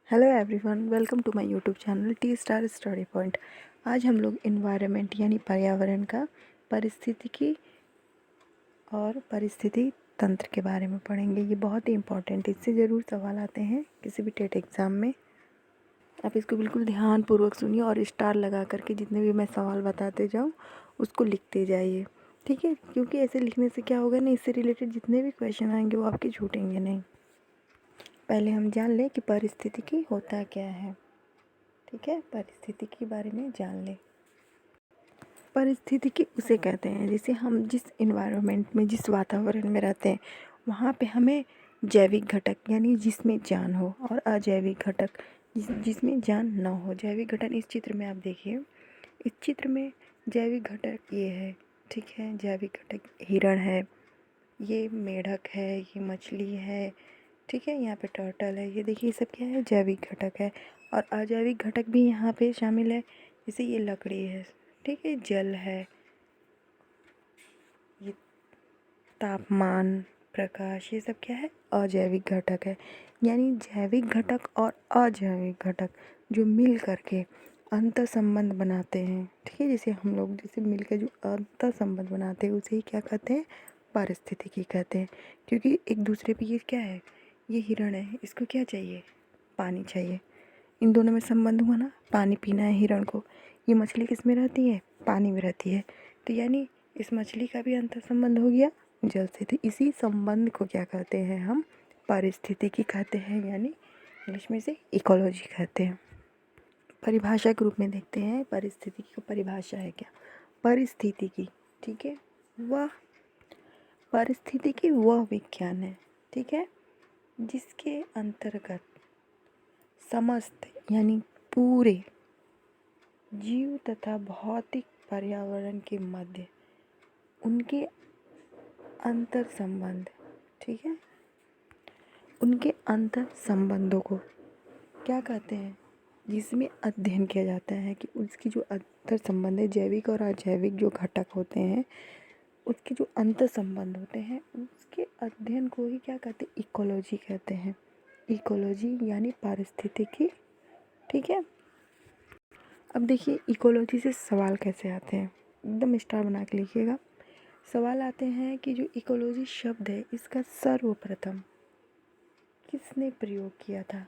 Hello everyone, welcome to my YouTube channel T Star Study Point. आज हम लोग environment यानी पर्यावरण का पारिस्थितिकी और परिस्थिति तंत्र के बारे में पढ़ेंगे। ये बहुत ही इंपॉर्टेंट है, इससे ज़रूर सवाल आते हैं किसी भी टेट एग्ज़ाम में। आप इसको बिल्कुल ध्यानपूर्वक सुनिए और स्टार लगा करके जितने भी मैं सवाल बताते जाऊँ उसको लिखते जाइए, ठीक है? क्योंकि ऐसे लिखने से क्या होगा ना, इससे रिलेटेड जितने भी क्वेश्चन आएंगे वो आपके छूटेंगे नहीं। पहले हम जान लें कि पारिस्थितिकी होता क्या है, ठीक है? परिस्थिति के बारे में जान लें। परिस्थितिकी उसे कहते हैं जैसे हम जिस इन्वायरमेंट में, जिस वातावरण में रहते हैं वहाँ पे हमें जैविक घटक यानी जिसमें जान हो और अजैविक घटक जिसमें जान न हो। जैविक घटक इस चित्र में आप देखिए, इस चित्र में जैविक घटक ये है, ठीक है? जैविक घटक हिरण है, ये मेढक है, ये मछली है, ठीक है? यहाँ पे टर्टल है। ये देखिए, ये सब क्या है? जैविक घटक है। और अजैविक घटक भी यहाँ पे शामिल है, जैसे ये लकड़ी है, ठीक है? जल है, ये तापमान, प्रकाश, ये सब क्या है? अजैविक घटक है। यानी जैविक घटक और अजैविक घटक जो मिल करके अंतर संबंध बनाते हैं, ठीक है? जैसे हम लोग जैसे मिलकर जो अंतर संबंध बनाते हैं उसे ही क्या कहते हैं? पारिस्थितिकी कहते हैं। क्योंकि एक दूसरे पे ये क्या है? ये हिरण है, इसको क्या चाहिए? पानी चाहिए। इन दोनों में संबंध हुआ ना, पानी पीना है हिरण को। ये मछली किस में रहती है? पानी में रहती है। तो यानी इस मछली का भी अंतर संबंध हो गया जल से। तो इसी संबंध को क्या कहते हैं हम? पारिस्थितिकी कहते हैं, यानी इंग्लिश में इसे इकोलॉजी कहते हैं। परिभाषा के रूप में देखते हैं परिस्थितिकी की परिभाषा है क्या? परिस्थितिकी, ठीक है, वह परिस्थितिकी वह विज्ञान है, ठीक है, जिसके अंतर्गत समस्त यानी पूरे जीव तथा भौतिक पर्यावरण के मध्य उनके अंतर संबंध, ठीक है, उनके अंतर संबंधों को क्या कहते हैं? जिसमें अध्ययन किया जाता है कि उसकी जो अंतर संबंध है, जैविक और अजैविक जो घटक होते हैं उसके जो अंतर संबंध होते हैं उसके अध्ययन को ही क्या कहते हैं? इकोलॉजी कहते हैं। इकोलॉजी यानी पारिस्थितिकी, ठीक है। अब देखिए इकोलॉजी से सवाल कैसे आते हैं, एकदम स्टार बना के लिखिएगा। सवाल आते हैं कि जो इकोलॉजी शब्द है इसका सर्वप्रथम किसने प्रयोग किया था?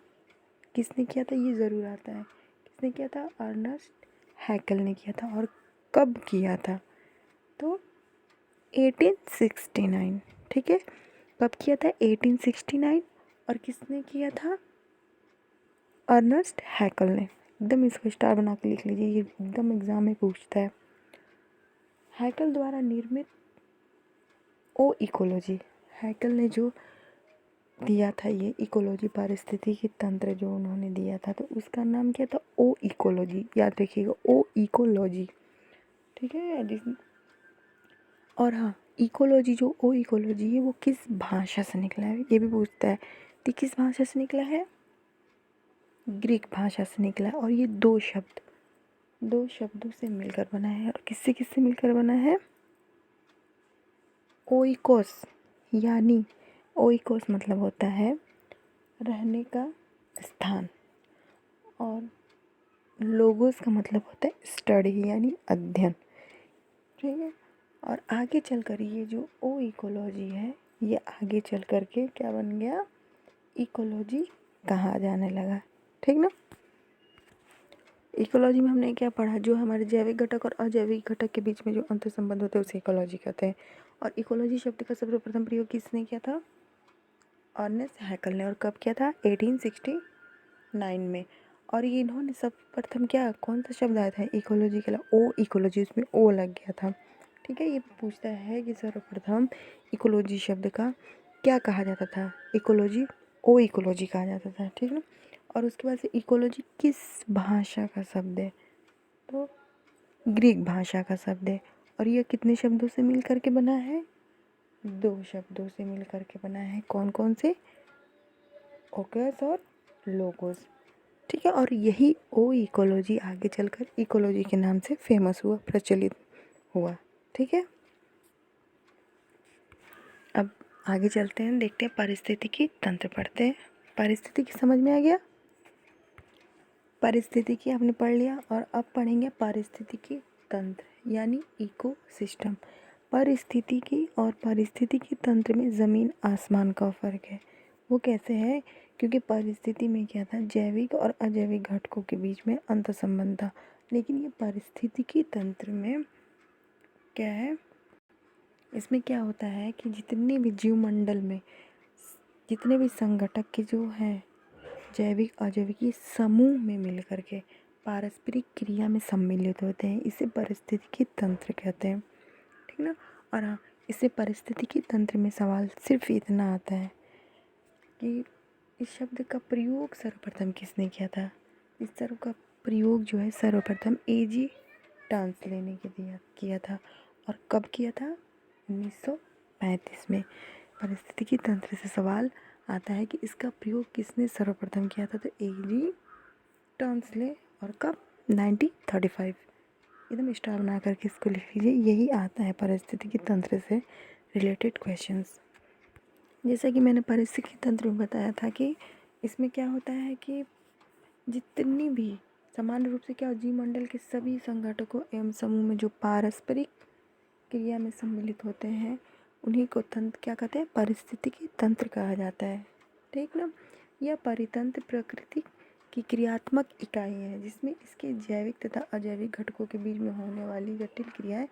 किसने किया था ये ज़रूर आता है। किसने किया था? अर्नस्ट हैकल ने किया था। और कब किया था? तो 1869, ठीक है। कब किया था? 1869। और किसने किया था? अर्नस्ट हैकल ने। एकदम इसको स्टार बना के लिख लीजिए, ये एकदम एग्जाम में पूछता है। हैकल द्वारा निर्मित ओ इकोलॉजी, हैकल ने जो दिया था ये इकोलॉजी पारिस्थितिकी तंत्र जो उन्होंने दिया था, तो उसका नाम क्या था? ओ इकोलॉजी। याद रखिएगा, ओ इकोलॉजी, ठीक है। और हाँ, इकोलॉजी जो ओ इकोलॉजी है वो किस भाषा से निकला है ये भी पूछता है। तो किस भाषा से निकला है? ग्रीक भाषा से निकला है। और ये दो शब्दों से मिलकर बना है। और किससे किससे मिलकर बना है? ओइकोस, यानी ओइकोस मतलब होता है रहने का स्थान, और लोगोस का मतलब होता है स्टडी यानी अध्ययन, ठीक है। और आगे चलकर ये जो ओ इकोलॉजी है ये आगे चल कर के क्या बन गया? इकोलॉजी कहा जाने लगा, ठीक ना। इकोलॉजी में हमने क्या पढ़ा? जो हमारे जैविक घटक और अजैविक घटक के बीच में जो अंतर संबंध होते हैं उसे इकोलॉजी कहते हैं। और इकोलॉजी शब्द का सर्वप्रथम प्रयोग किसने किया था? अर्नेस्ट हैकल ने। और कब किया था? 1869 में। और ये इन्होंने सर्वप्रथम क्या, कौन सा शब्द आया था इकोलॉजी के लिए? ओ इकोलॉजी, उसमें ओ लग गया था, ठीक है। ये पूछता है कि सर्वप्रथम इकोलॉजी शब्द का क्या कहा जाता था? इकोलॉजी, ओ इकोलॉजी कहा जाता था, ठीक है। और उसके बाद से इकोलॉजी किस भाषा का शब्द है? तो ग्रीक भाषा का शब्द है। और यह कितने शब्दों से मिल करके बना है? दो शब्दों से मिल करके बना है। कौन कौन से? ओकस और लोगोस, ठीक है। और यही ओ इकोलॉजी आगे चलकर इकोलॉजी के नाम से फेमस हुआ, प्रचलित हुआ, ठीक है। अब आगे चलते हैं, देखते हैं पारिस्थितिकी तंत्र पढ़ते हैं। पारिस्थितिकी समझ में आ गया? पारिस्थितिकी आपने पढ़ लिया और अब पढ़ेंगे पारिस्थितिकी तंत्र यानी इकोसिस्टम। पारिस्थितिकी और पारिस्थितिकी तंत्र में ज़मीन आसमान का फ़र्क है। वो कैसे है? क्योंकि परिस्थिति में क्या था, जैविक और अजैविक घटकों के बीच में अंतर संबंध था, लेकिन ये पारिस्थितिकी तंत्र में क्या है, इसमें क्या होता है कि जितने भी जीवमंडल में जितने भी संगठक के जो हैं जैविक अजैविक ये समूह में मिल करके पारस्परिक क्रिया में सम्मिलित होते हैं, इसे पारिस्थितिकी तंत्र कहते हैं। ठीक ना। और हाँ, इससे पारिस्थितिकी तंत्र में सवाल सिर्फ इतना आता है कि इस शब्द का प्रयोग सर्वप्रथम किसने किया था। इस शब्द का प्रयोग जो है सर्वप्रथम एजी टांसले ने किया था। और कब किया था? 1935 में। पारिस्थितिकी तंत्र से सवाल आता है कि इसका प्रयोग किसने सर्वप्रथम किया था, तो एजी टांसले। और कब? 1935। एकदम स्टार बना करके इसको लिख लीजिए। यही आता है पारिस्थितिकी तंत्र से रिलेटेड क्वेश्चंस। जैसा कि मैंने पारिस्थितिकी तंत्र में बताया था कि इसमें क्या होता है कि जितनी भी सामान्य रूप से क्या जीवमंडल के सभी संगठकों एवं समूह में जो पारस्परिक क्रिया में सम्मिलित होते हैं उन्हीं को तंत्र क्या कहते हैं? पारिस्थितिकी तंत्र कहा जाता है। ठीक ना। यह परितंत्र प्रकृति की क्रियात्मक इकाई है जिसमें इसके जैविक तथा अजैविक घटकों के बीच में होने वाली जटिल क्रियाएं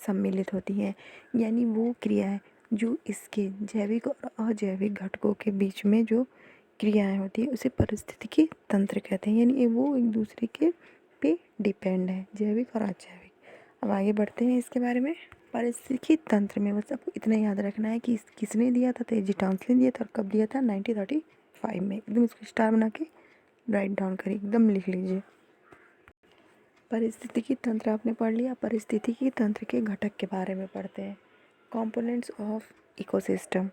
सम्मिलित होती हैं। यानी वो क्रियाएं जो इसके जैविक और अजैविक घटकों के बीच में जो क्रियाएं होती है उसे पारिस्थितिकी तंत्र कहते हैं। यानी वो एक दूसरे के पे डिपेंड है, जैविक और अजैविक। अब आगे बढ़ते हैं इसके बारे में। पारिस्थितिकी तंत्र में बस आपको इतना याद रखना है कि किसने दिया था, तो एजी टांसले ने दिया था। और कब दिया था? 1935 में। एकदम इसको स्टार बना के राइट डाउन करिए, एकदम लिख लीजिए। पारिस्थितिकी तंत्र आपने पढ़ लिया। पारिस्थितिकी तंत्र के घटक के बारे में पढ़ते हैं। Components of ecosystem.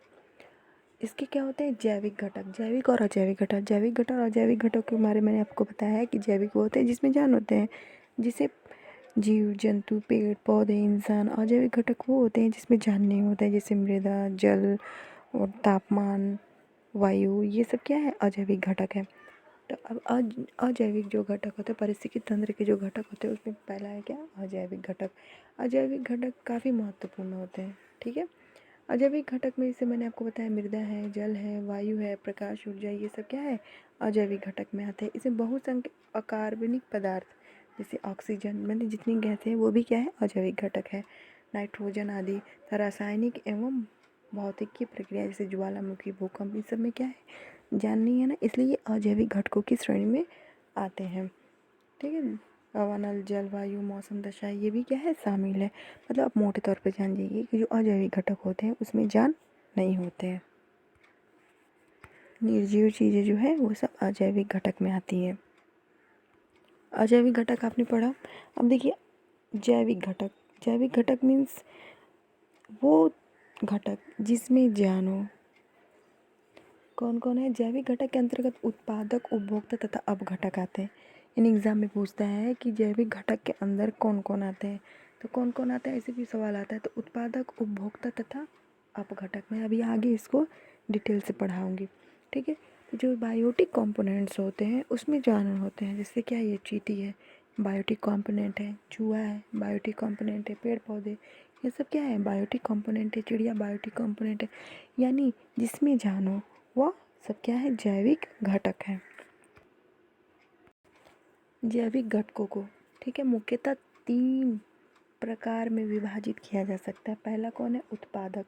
इसके क्या होते हैं? जैविक घटक, जैविक और अजैविक घटक। जैविक घटक और अजैविक घटक के बारे में मैंने आपको बताया है कि जैविक वो होते हैं जिसमें जान होते हैं, जिसे जीव जंतु पेड़ पौधे इंसान। अजैविक घटक वो होते हैं जिसमें जान नहीं होता है, जैसे मृदा जल और तापमान वायु, ये सब क्या है? अजैविक घटक है। तो अब अजैविक जो घटक होते हैं, पारिस्थितिकी तंत्र के जो घटक होते हैं उसमें पहला है क्या? अजैविक घटक। अजैविक घटक काफ़ी महत्वपूर्ण होते हैं। ठीक है। अजैविक घटक में जैसे मैंने आपको बताया मृदा है, जल है, वायु है, प्रकाश ऊर्जा, ये सब क्या है? अजैविक घटक में आते हैं। इसमें बहुसंख्यक अकार्बनिक पदार्थ जैसे ऑक्सीजन मतलब जितनी गैसें हैं वो भी क्या है? अजैविक घटक है। नाइट्रोजन आदि रासायनिक एवं भौतिकी प्रक्रिया जैसे ज्वालामुखी भूकंप, इन सब में क्या है? जान नहीं है ना, इसलिए ये अजैविक घटकों की श्रेणी में आते हैं। ठीक है। हवानल जलवायु मौसम दशा ये भी क्या है? शामिल है। मतलब आप मोटे तौर पे जान जाइए कि जो अजैविक घटक होते हैं उसमें जान नहीं होते हैं। निर्जीव चीज़ें जो है वो सब अजैविक घटक में आती हैं। अजैविक घटक आपने पढ़ा। अब देखिए जैविक घटक। जैविक घटक मीन्स वो घटक जिसमें जान हो। कौन कौन है? जैविक घटक के अंतर्गत उत्पादक उपभोक्ता तथा अपघटक आते हैं। इन एग्जाम में पूछता है कि जैविक घटक के अंदर कौन कौन आते हैं, तो कौन कौन आता है ऐसे भी सवाल आता है। तो उत्पादक उपभोक्ता तथा अपघटक, मैं अभी आगे इसको डिटेल से पढ़ाऊँगी। ठीक है। जो बायोटिक कंपोनेंट्स होते हैं उसमें जानवर होते हैं, जैसे क्या ये चींटी है बायोटिक कंपोनेंट है, चूहा है बायोटिक कंपोनेंट है, पेड़ पौधे ये सब क्या है? बायोटिक कंपोनेंट है, चिड़िया बायोटिक कंपोनेंट है। यानी जिसमें जान हो वह सब क्या है? जैविक घटक है। जैविक घटकों को ठीक है मुख्यतः 3 प्रकार में विभाजित किया जा सकता है। पहला कौन है? उत्पादक।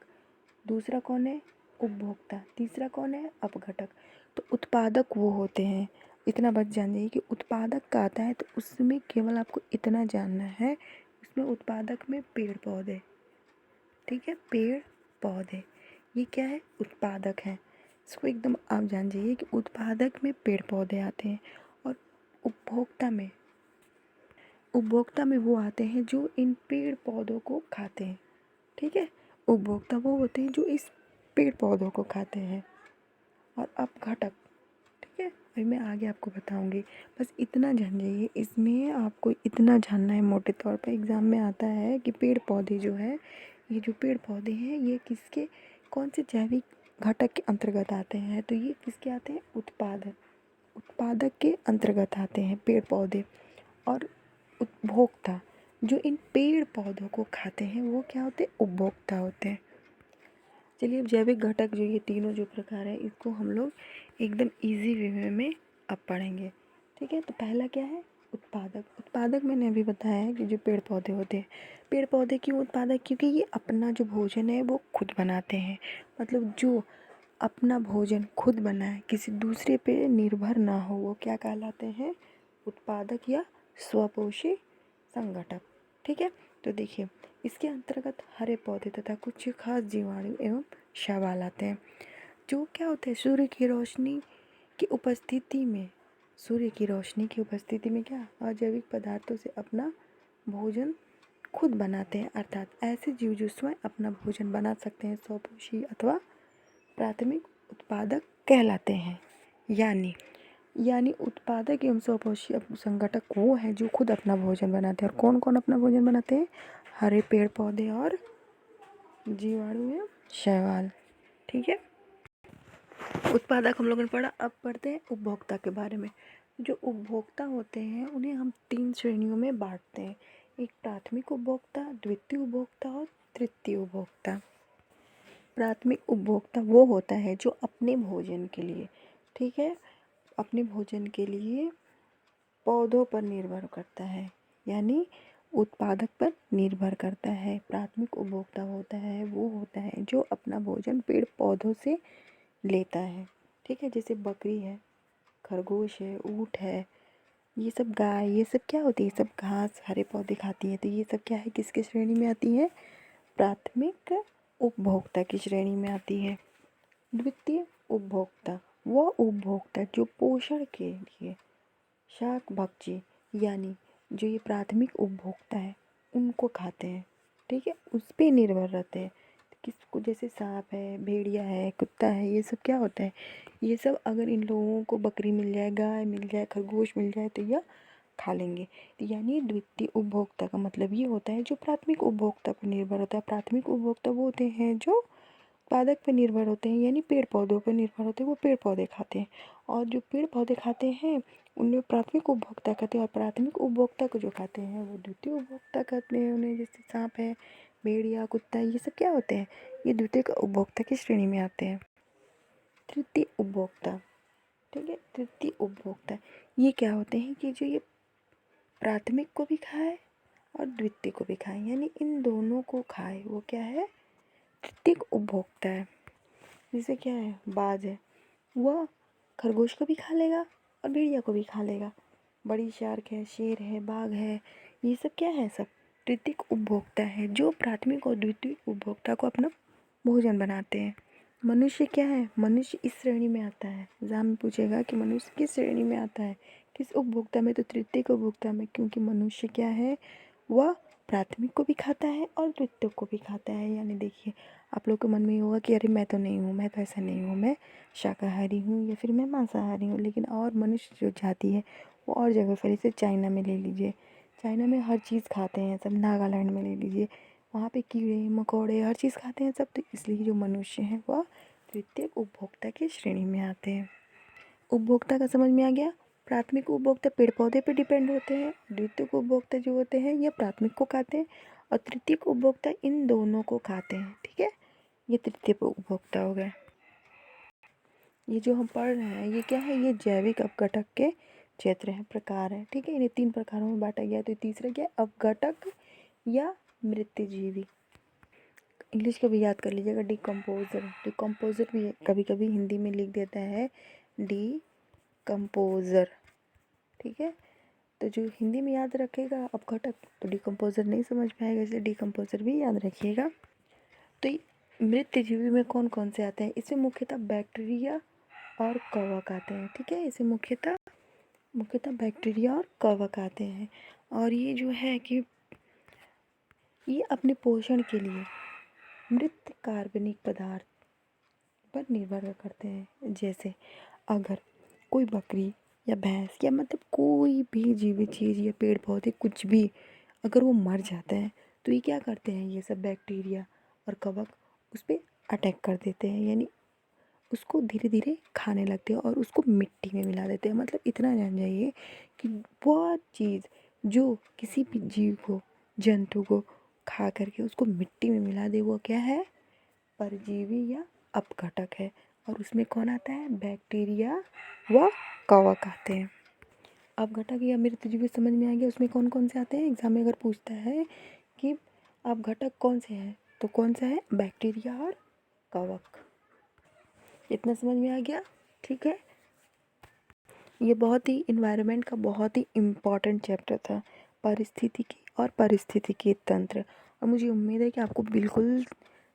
दूसरा कौन है? उपभोक्ता। तीसरा कौन है? अपघटक। तो उत्पादक वो होते हैं, इतना बस जान जाइए कि उत्पादक का आता है तो उसमें केवल आपको इतना जानना है, उसमें उत्पादक में पेड़ पौधे। ठीक है। पेड़ पौधे ये क्या है? उत्पादक है। इसको एकदम आप जान जाइए कि उत्पादक में पेड़ पौधे आते हैं। और उपभोक्ता में वो आते हैं जो इन पेड़ पौधों को खाते हैं। ठीक है। उपभोक्ता वो होते हैं जो इस पेड़ पौधों को खाते हैं। और अपघटक ठीक है अभी मैं आगे आपको बताऊंगी, बस इतना जान जाइए। इसमें आपको इतना जानना है मोटे तौर पर एग्ज़ाम में आता है कि पेड़ पौधे जो है, ये जो पेड़ पौधे हैं ये किसके कौन से जैविक घटक के अंतर्गत आते हैं, तो ये किसके आते हैं? उत्पादक। उत्पादक के अंतर्गत आते हैं पेड़ पौधे, और उपभोक्ता जो इन पेड़ पौधों को खाते हैं वो क्या होते हैं, उपभोक्ता होते हैं। चलिए अब जैविक घटक जो ये तीनों जो प्रकार है इसको हम लोग एकदम इजी वे में अब पढ़ेंगे। ठीक है, तो पहला क्या है, उत्पादक। उत्पादक मैंने अभी बताया है कि जो पेड़ पौधे होते हैं। पेड़ पौधे क्यों उत्पादक, क्योंकि ये अपना जो भोजन है वो खुद बनाते हैं। मतलब जो अपना भोजन खुद बनाए, किसी दूसरे पे निर्भर ना हो, वो क्या कहलाते हैं, उत्पादक या स्वपोषी संगठक। ठीक है, तो देखिए इसके अंतर्गत हरे पौधे तथा कुछ खास जीवाणु एवं शैवाल आते हैं, जो क्या होते हैं, सूर्य की रोशनी की उपस्थिति में, सूर्य की रोशनी की उपस्थिति में क्या, अजैविक पदार्थों से अपना भोजन खुद बनाते हैं। अर्थात ऐसे जीव जो स्वयं अपना भोजन बना सकते हैं, स्वपोषी अथवा प्राथमिक उत्पादक कहलाते हैं। यानी उत्पादक एवं स्वपोषी संगठक वो हैं जो खुद अपना भोजन बनाते हैं। और कौन कौन अपना भोजन बनाते हैं, हरे पेड़ पौधे और जीवाणु एवं शैवाल। ठीक है, उत्पादक हम लोगों ने पढ़ा। अब पढ़ते हैं उपभोक्ता के बारे में। जो उपभोक्ता होते हैं उन्हें हम 3 श्रेणियों में बांटते हैं, एक प्राथमिक उपभोक्ता, द्वितीय उपभोक्ता और तृतीय उपभोक्ता। प्राथमिक उपभोक्ता वो होता है जो अपने भोजन के लिए, ठीक है, अपने भोजन के लिए पौधों पर निर्भर करता है, यानी उत्पादक पर निर्भर करता है। प्राथमिक उपभोक्ता होता है वो होता है जो अपना भोजन पेड़ पौधों से लेता है। ठीक है, जैसे बकरी है, खरगोश है, ऊँट है, ये सब गाय, ये सब क्या होती है, सब घास हरे पौधे खाती हैं। तो ये सब क्या है, किसके श्रेणी में आती है, प्राथमिक उपभोक्ता की श्रेणी में आती है। द्वितीय उपभोक्ता वो उपभोक्ता जो पोषण के लिए शाक भक्षी, यानी जो ये प्राथमिक उपभोक्ता है उनको खाते हैं। ठीक है, उस पर निर्भर रहते हैं। किसको, जैसे सांप है, भेड़िया है, कुत्ता है, ये सब क्या होता है, ये सब अगर इन लोगों को बकरी मिल जाए, गाय मिल जाए, खरगोश मिल जाए तो यह खा लेंगे। तो यानी द्वितीय उपभोक्ता का मतलब ये होता है जो प्राथमिक उपभोक्ता पर निर्भर होता है। प्राथमिक उपभोक्ता वो होते हैं जो उत्पादक पर निर्भर होते हैं, यानी पेड़ पौधों पर निर्भर होते हैं, वो पेड़ पौधे खाते हैं। और जो पेड़ पौधे खाते हैं उनमें प्राथमिक उपभोक्ता कहते हैं, और प्राथमिक उपभोक्ता को जो खाते हैं वो द्वितीय उपभोक्ता कहते हैं उन्हें। जैसे सांप है, भेड़िया, कुत्ता, ये सब क्या होते हैं, ये द्वितीय उपभोक्ता की श्रेणी में आते हैं। तृतीय उपभोक्ता, ठीक है, तृतीय उपभोक्ता ये क्या होते हैं कि जो ये प्राथमिक को भी खाए और द्वितीय को भी खाए, यानी इन दोनों को खाए, वो क्या है, तृतीय उपभोक्ता है। जैसे क्या है, बाज है, वह खरगोश को भी खा लेगा और भेड़िया को भी खा लेगा। बड़ी शार्क है, शेर है, बाघ है, ये सब क्या है, सब तृतीय उपभोक्ता है जो प्राथमिक और द्वितीय उपभोक्ता को अपना भोजन बनाते हैं। मनुष्य क्या है, मनुष्य इस श्रेणी में आता है। एग्जाम में पूछेगा कि मनुष्य किस श्रेणी में आता है, किस उपभोक्ता में, तो तृतीय उपभोक्ता में, क्योंकि मनुष्य क्या है, वह प्राथमिक को भी खाता है और द्वितीय को भी खाता है। यानी देखिए आप लोग के मन में ये होगा कि अरे मैं तो नहीं हूँ, मैं तो ऐसा नहीं हूँ, मैं शाकाहारी हूँ या फिर मैं मांसाहारी हूँ। लेकिन और मनुष्य जो जाति है वो और जगह पर, जैसे चाइना में ले लीजिए, चाइना में हर चीज़ खाते हैं सब। नागालैंड में ले लीजिए, वहाँ पे कीड़े मकोड़े हर चीज़ खाते हैं सब। तो इसलिए जो मनुष्य हैं वह तृतीय उपभोक्ता की श्रेणी में आते हैं। उपभोक्ता का समझ में आ गया। प्राथमिक उपभोक्ता पेड़ पौधे पे डिपेंड होते हैं, द्वितीय उपभोक्ता जो होते हैं ये प्राथमिक को खाते हैं, और तृतीय उपभोक्ता इन दोनों को खाते हैं। ठीक है, ये तृतीय उपभोक्ता हो गए। ये जो हम पढ़ रहे हैं ये क्या है, ये जैविक अपघटक के क्षेत्र हैं, प्रकार है। ठीक है, इन्हें 3 प्रकारों में बांटा गया। तो तीसरा क्या है, अपघटक या मृतजीवी। इंग्लिश का भी याद कर लीजिएगा, डिकम्पोजर। डिकम्पोजर भी कभी कभी हिंदी में लिख देता है डिकम्पोजर। ठीक है, तो जो हिंदी में याद रखेगा अपघटक तो डिकम्पोजर नहीं समझ पाएगा, इसलिए डिकम्पोजर भी याद रखिएगा। तो मृतजीवी में कौन कौन से आते हैं, इसमें मुख्यतः बैक्टीरिया और कवक आते हैं। ठीक है, इसे मुख्यतः बैक्टीरिया और कवक आते हैं। और ये जो है कि ये अपने पोषण के लिए मृत कार्बनिक पदार्थ पर निर्भर करते हैं। जैसे अगर कोई बकरी या भैंस या मतलब कोई भी जीवित चीज़ या पेड़ पौधे कुछ भी अगर वो मर जाता है तो ये क्या करते हैं, ये सब बैक्टीरिया और कवक उस पर अटैक कर देते हैं, यानी उसको धीरे धीरे खाने लगते हैं और उसको मिट्टी में मिला देते हैं। मतलब इतना जान जाइए कि वह चीज़ जो किसी भी जीव को, जंतु को खा करके उसको मिट्टी में मिला दे, वो क्या है? परजीवी या अपघटक है। और उसमें कौन आता है? बैक्टीरिया व कवक आते हैं। अपघटक या मृतजीवी समझ में आ गया। उसमें कौन कौन से आते हैं? एग्जाम में अगर पूछता है कि अपघटक कौन से हैं, तो कौन सा है? बैक्टीरिया और कवक। इतना समझ में आ गया? ठीक है। ये बहुत ही इन्वायरमेंट का बहुत ही इम्पॉर्टेंट चैप्टर था, पारिस्थितिकी और पारिस्थितिकी तंत्र। और मुझे उम्मीद है कि आपको बिल्कुल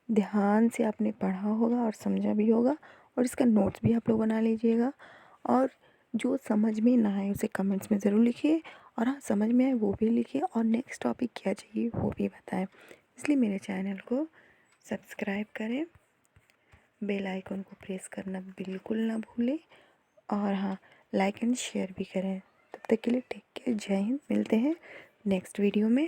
ध्यान से आपने पढ़ा होगा और समझा भी होगा, और इसका नोट्स भी आप लोग बना लीजिएगा। और जो समझ में ना आए उसे कमेंट्स में ज़रूर लिखिए, और हाँ, समझ में आए वो भी लिखिए, और नेक्स्ट टॉपिक क्या चाहिए वो भी बताएं। इसलिए मेरे चैनल को सब्सक्राइब करें, बेल आइकन को प्रेस करना बिल्कुल ना भूलें, और हाँ, लाइक एंड शेयर भी करें। तब तक के लिए टेक केयर, जय हिंद। मिलते हैं नेक्स्ट वीडियो में।